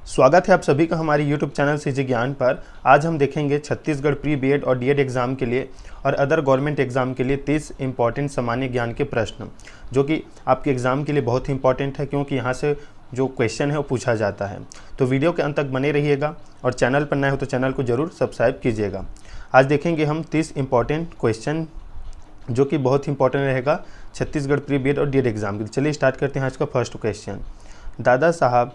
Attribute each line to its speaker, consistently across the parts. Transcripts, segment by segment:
Speaker 1: स्वागत है आप सभी का हमारे YouTube चैनल सीजी ज्ञान पर। आज हम देखेंगे छत्तीसगढ़ प्री बीएड और डीएड एग्ज़ाम के लिए और अदर गवर्नमेंट एग्ज़ाम के लिए 30 इंपॉर्टेंट सामान्य ज्ञान के प्रश्न, जो कि आपके एग्ज़ाम के लिए बहुत ही इंपॉर्टेंट है, क्योंकि यहाँ से जो क्वेश्चन है वो पूछा जाता है। तो वीडियो के अंत तक बने रहिएगा और चैनल पर नए हो तो चैनल को ज़रूर सब्सक्राइब कीजिएगा। आज देखेंगे हम 30 इंपॉर्टेंट क्वेश्चन, जो कि बहुत ही इंपॉर्टेंट रहेगा छत्तीसगढ़ प्री बीएड और डीएड एग्ज़ाम के लिए। चलिए स्टार्ट करते हैं आज का फर्स्ट क्वेश्चन। दादा साहब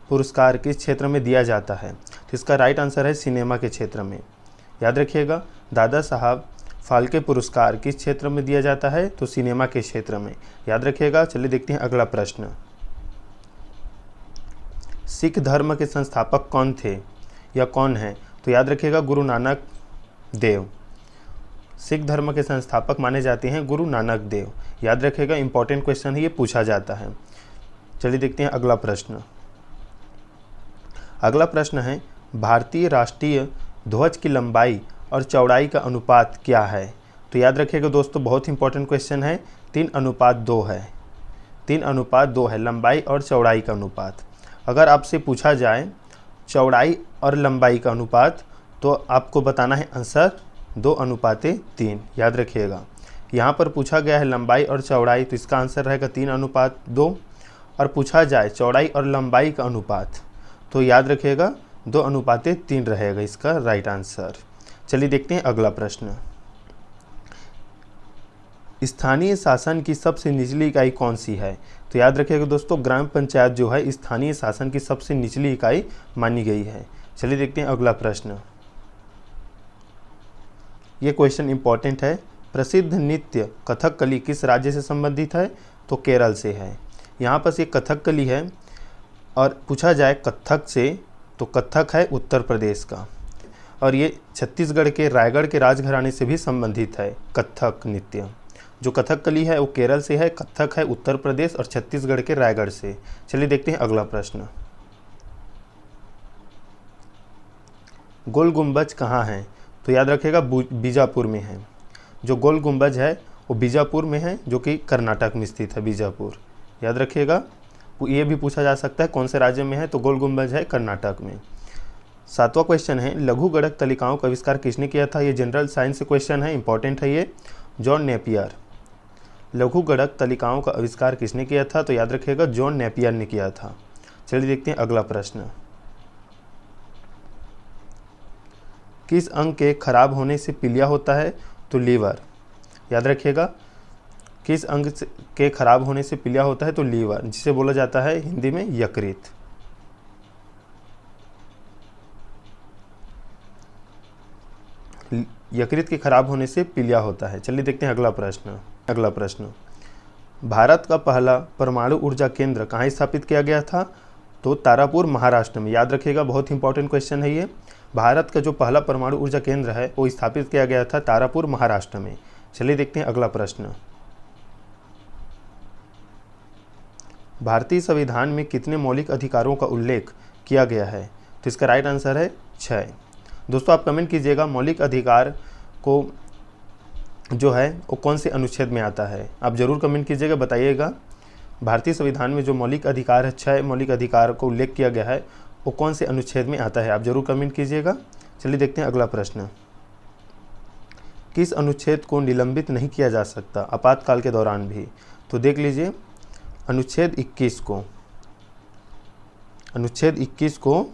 Speaker 1: पुरस्कार किस क्षेत्र में दिया जाता है? तो इसका राइट आंसर है सिनेमा के क्षेत्र में। याद रखिएगा, दादा साहब फाल्के पुरस्कार किस क्षेत्र में दिया जाता है? तो सिनेमा के क्षेत्र में। याद रखिएगा। चलिए देखते हैं अगला प्रश्न। सिख धर्म के संस्थापक कौन थे या कौन है? तो याद रखिएगा, गुरु नानक देव। सिख धर्म के संस्थापक माने जाते हैं गुरु नानक देव। याद रखिएगा, इंपॉर्टेंट क्वेश्चन है, ये पूछा जाता है। चलिए देखते हैं अगला प्रश्न। अगला प्रश्न है, भारतीय राष्ट्रीय ध्वज की लंबाई और चौड़ाई का अनुपात क्या है? तो याद रखिएगा दोस्तों, बहुत इंपॉर्टेंट क्वेश्चन है। 3:2 है। 3:2 है लंबाई और चौड़ाई का अनुपात। अगर आपसे पूछा जाए चौड़ाई और लंबाई का अनुपात, तो आपको बताना है आंसर 2:3। याद रखिएगा, यहाँ पर पूछा गया है लंबाई और चौड़ाई, तो इसका आंसर रहेगा 3:2। और पूछा जाए चौड़ाई और लंबाई का अनुपात, तो याद रखिएगा 2:3 रहेगा इसका राइट आंसर। चलिए देखते हैं अगला प्रश्न। स्थानीय शासन की सबसे निचली इकाई कौन सी है? तो याद रखिएगा दोस्तों, ग्राम पंचायत जो है स्थानीय शासन की सबसे निचली इकाई मानी गई है। चलिए देखते हैं अगला प्रश्न। ये क्वेश्चन इंपॉर्टेंट है। प्रसिद्ध नृत्य कथकली किस राज्य से संबंधित है? तो केरल से है। यहाँ पर ये कथकली है, और पूछा जाए कथक से, तो कथक है उत्तर प्रदेश का, और ये छत्तीसगढ़ के रायगढ़ के राजघराने से भी संबंधित है। कथक नृत्य जो कथकली है वो केरल से है, कथक है उत्तर प्रदेश और छत्तीसगढ़ के रायगढ़ से। चलिए देखते हैं अगला प्रश्न। गोल गुंबज कहाँ है? तो याद रखिएगा, बीजापुर में है। जो गोल गुंबज है वो बीजापुर में है, जो कि कर्नाटक में स्थित है बीजापुर। याद रखिएगा, ये भी पूछा जा सकता है कौन से राज्य में है, तो गोल गुंबज है कर्नाटक में। 7वां क्वेश्चन है, लघु गणक तालिकाओं का आविष्कार किसने किया था? ये जनरल साइंस से क्वेश्चन है, इंपॉर्टेंट है ये। John Napier. लघु गणक तालिकाओं का आविष्कार किसने किया था? तो याद रखिएगा, जॉन नेपियर ने किया था। चलिए देखते हैं अगला प्रश्न। किस अंग के खराब होने से पीलिया होता है? तो लीवर। याद रखिएगा, किस अंग के खराब होने से पीलिया होता है? तो लीवर, जिसे बोला जाता है हिंदी में यकृत। यकृत के खराब होने से पीलिया होता है। चलिए देखते हैं अगला प्रश्न। अगला प्रश्न, भारत का पहला परमाणु ऊर्जा केंद्र कहाँ स्थापित किया गया था? तो तारापुर, महाराष्ट्र में। याद रखिएगा, बहुत इंपॉर्टेंट क्वेश्चन है ये। भारत का जो पहला परमाणु ऊर्जा केंद्र है वो स्थापित किया गया था तारापुर, महाराष्ट्र में। चलिए देखते हैं अगला प्रश्न। भारतीय संविधान में कितने मौलिक अधिकारों का उल्लेख किया गया है? तो इसका राइट आंसर है 6। दोस्तों आप कमेंट कीजिएगा, मौलिक अधिकार को जो है वो कौन से अनुच्छेद में आता है? आप ज़रूर कमेंट कीजिएगा, बताइएगा। भारतीय संविधान में जो मौलिक अधिकार है, 6 मौलिक अधिकार को उल्लेख किया गया है, वो कौन से अनुच्छेद में आता है? आप ज़रूर कमेंट कीजिएगा। चलिए देखते हैं अगला प्रश्न। किस अनुच्छेद को निलंबित नहीं किया जा सकता आपातकाल के दौरान भी? तो देख लीजिए, अनुच्छेद 21 को, अनुच्छेद 21 को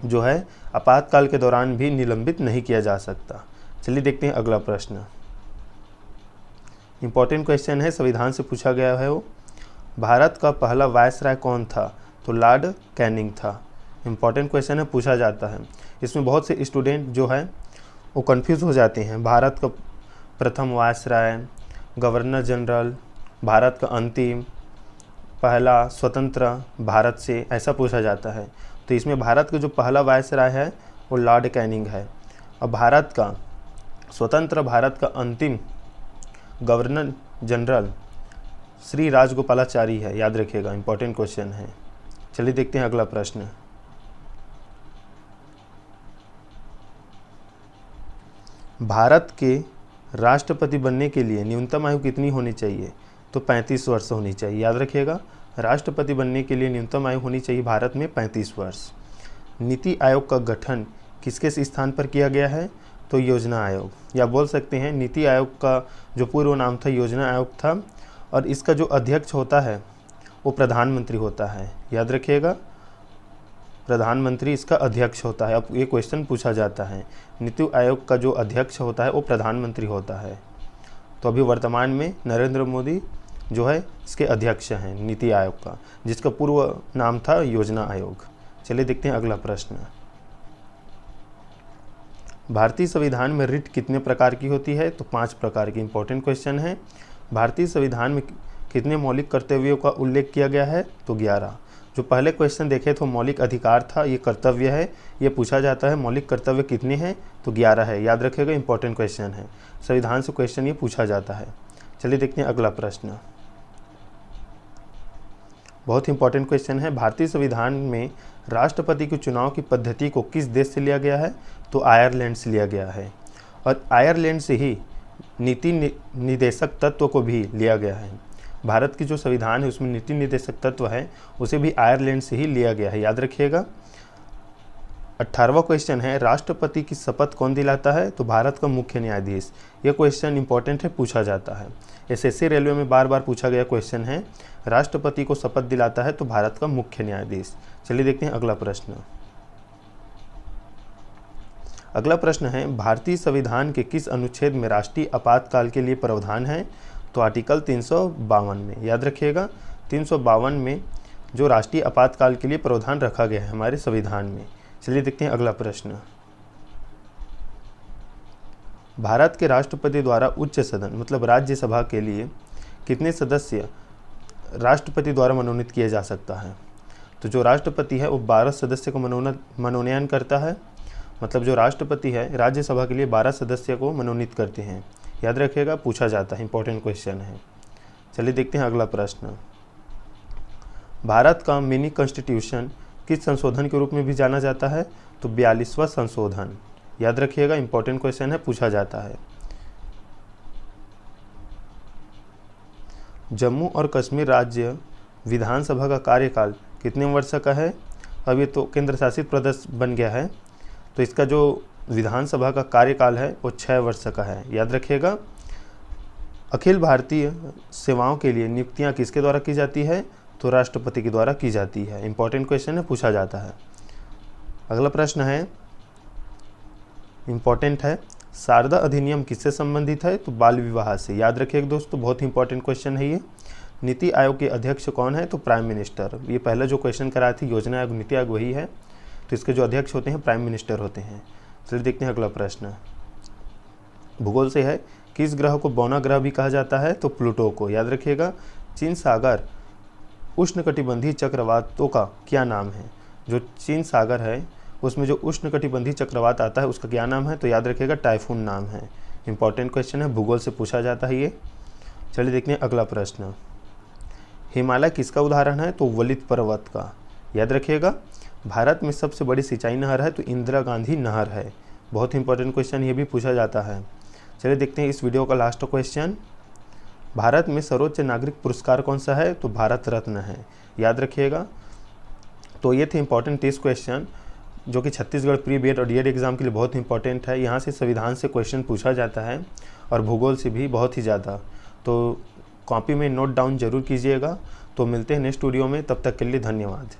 Speaker 1: जो है आपातकाल के दौरान भी निलंबित नहीं किया जा सकता। चलिए देखते हैं अगला प्रश्न। इंपॉर्टेंट क्वेश्चन है, संविधान से पूछा गया है वो। भारत का पहला वायसराय कौन था? तो लॉर्ड कैनिंग था। इंपॉर्टेंट क्वेश्चन है, पूछा जाता है। इसमें बहुत से स्टूडेंट जो है वो कंफ्यूज हो जाते हैं। भारत का प्रथम वायसराय, गवर्नर जनरल, भारत का अंतिम, पहला स्वतंत्र भारत से, ऐसा पूछा जाता है। तो इसमें भारत का जो पहला वायसराय है वो लॉर्ड कैनिंग है, और भारत का स्वतंत्र भारत का अंतिम गवर्नर जनरल श्री राजगोपालाचारी है। याद रखिएगा, इंपॉर्टेंट क्वेश्चन है। चलिए देखते हैं अगला प्रश्न। भारत के राष्ट्रपति बनने के लिए न्यूनतम आयु कितनी होनी चाहिए? तो 35 वर्ष होनी चाहिए। याद रखिएगा, राष्ट्रपति बनने के लिए न्यूनतम आयु होनी चाहिए भारत में 35 वर्ष। नीति आयोग का गठन किसके स्थान पर किया गया है? तो योजना आयोग, या बोल सकते हैं नीति आयोग का जो पूर्व नाम था योजना आयोग था, और इसका जो अध्यक्ष होता है वो प्रधानमंत्री होता है। याद रखिएगा, प्रधानमंत्री इसका अध्यक्ष होता है। अब ये क्वेश्चन पूछा जाता है, नीति आयोग का जो अध्यक्ष होता है वो प्रधानमंत्री होता है। तो अभी वर्तमान में नरेंद्र मोदी जो है इसके अध्यक्ष हैं नीति आयोग का, जिसका पूर्व नाम था योजना आयोग। चलिए देखते हैं अगला प्रश्न। भारतीय संविधान में रिट कितने प्रकार की होती है? तो 5 प्रकार की। इंपॉर्टेंट क्वेश्चन है। भारतीय संविधान में कितने मौलिक कर्तव्यों का उल्लेख किया गया है? तो 11। जो पहले क्वेश्चन देखे तो मौलिक अधिकार था, ये कर्तव्य है। ये पूछा जाता है मौलिक कर्तव्य कितने हैं? तो 11 है। याद रखिएगा, इंपॉर्टेंट क्वेश्चन है, संविधान से क्वेश्चन ये पूछा जाता है। चलिए देखते हैं अगला प्रश्न। बहुत इंपॉर्टेंट क्वेश्चन है। भारतीय संविधान में राष्ट्रपति के चुनाव की पद्धति को किस देश से लिया गया है? तो आयरलैंड से लिया गया है, और आयरलैंड से ही नीति निर्देशक तत्व को भी लिया गया है। भारत की जो संविधान है उसमें नीति निर्देशक तत्व है, उसे भी आयरलैंड से ही लिया गया है। याद रखिएगा। 18वां क्वेश्चन है, राष्ट्रपति की शपथ कौन दिलाता है? तो भारत का मुख्य न्यायाधीश। यह क्वेश्चन इंपॉर्टेंट है, पूछा जाता है। एसएससी रेलवे में बार बार पूछा गया क्वेश्चन है, राष्ट्रपति को शपथ दिलाता है तो भारत का मुख्य न्यायाधीश। चलिए देखते हैं अगला प्रश्न। अगला प्रश्न है, भारतीय संविधान के किस अनुच्छेद में राष्ट्रीय आपातकाल के लिए प्रावधान है? तो आर्टिकल 352 में। याद रखिएगा, 352 में जो राष्ट्रीय आपातकाल के लिए प्रावधान रखा गया है हमारे संविधान में। चलिए देखते हैं अगला प्रश्न। भारत के राष्ट्रपति द्वारा उच्च सदन मतलब राज्यसभा के लिए कितने सदस्य राष्ट्रपति द्वारा मनोनीत किया जा सकता है? तो जो राष्ट्रपति है वो 12 सदस्य को मनोनयन करता है। मतलब जो राष्ट्रपति है राज्यसभा के लिए 12 सदस्य को मनोनीत करते हैं। याद रखिएगा, पूछा जाता है, इंपॉर्टेंट क्वेश्चन है। चलिए देखते हैं अगला प्रश्न। भारत का मिनी कॉन्स्टिट्यूशन किस संशोधन के रूप में भी जाना जाता है? तो 42वां संशोधन। याद रखिएगा, इंपॉर्टेंट क्वेश्चन है, पूछा जाता है। जम्मू और कश्मीर राज्य विधानसभा का कार्यकाल कितने वर्ष का है? अब ये तो केंद्र शासित प्रदेश बन गया है, तो इसका जो विधानसभा का कार्यकाल है वो 6 वर्ष का है। याद रखिएगा। अखिल भारतीय सेवाओं के लिए नियुक्तियां किसके द्वारा की जाती है? तो राष्ट्रपति के द्वारा की जाती है। इंपॉर्टेंट क्वेश्चन है, पूछा जाता है। अगला प्रश्न है, इंपॉर्टेंट है, शारदा अधिनियम किससे संबंधित है? तो बाल विवाह से। याद रखिएगा दोस्तों, बहुत इंपॉर्टेंट क्वेश्चन है ये। नीति आयोग के अध्यक्ष कौन है? तो प्राइम मिनिस्टर। ये पहले जो क्वेश्चन कराए थे योजना आयोग नीति आयोग वही है, तो इसके जो अध्यक्ष होते हैं प्राइम मिनिस्टर होते हैं। चलिए देखते हैं अगला प्रश्न। भूगोल से है, किस ग्रह को बौना ग्रह भी कहा जाता है? तो प्लूटो को। याद रखिएगा। चीन सागर उष्णकटिबंधीय चक्रवातों का क्या नाम है? जो चीन सागर है उसमें जो उष्णकटिबंधीय चक्रवात आता है उसका क्या नाम है? तो याद रखिएगा, टाइफून नाम है। इंपॉर्टेंट क्वेश्चन है, भूगोल से पूछा जाता है ये। चलिए देखते हैं अगला प्रश्न। हिमालय किसका उदाहरण है? तो वलित पर्वत का। याद रखिएगा। भारत में सबसे बड़ी सिंचाई नहर है? तो इंदिरा गांधी नहर है। बहुत इंपॉर्टेंट क्वेश्चन ये भी पूछा जाता है। चलिए देखते हैं इस वीडियो का लास्ट क्वेश्चन। भारत में सर्वोच्च नागरिक पुरस्कार कौन सा है? तो भारत रत्न है। याद रखिएगा। तो ये थे इंपॉर्टेंट 30 क्वेश्चन जो कि छत्तीसगढ़ प्री बीएड और डीएड एग्जाम के लिए बहुत इंपॉर्टेंट है। यहाँ से संविधान से क्वेश्चन पूछा जाता है और भूगोल से भी बहुत ही ज़्यादा। तो कॉपी में नोट डाउन जरूर कीजिएगा। तो मिलते हैं नेक्स्ट वीडियो में, तब तक के लिए धन्यवाद।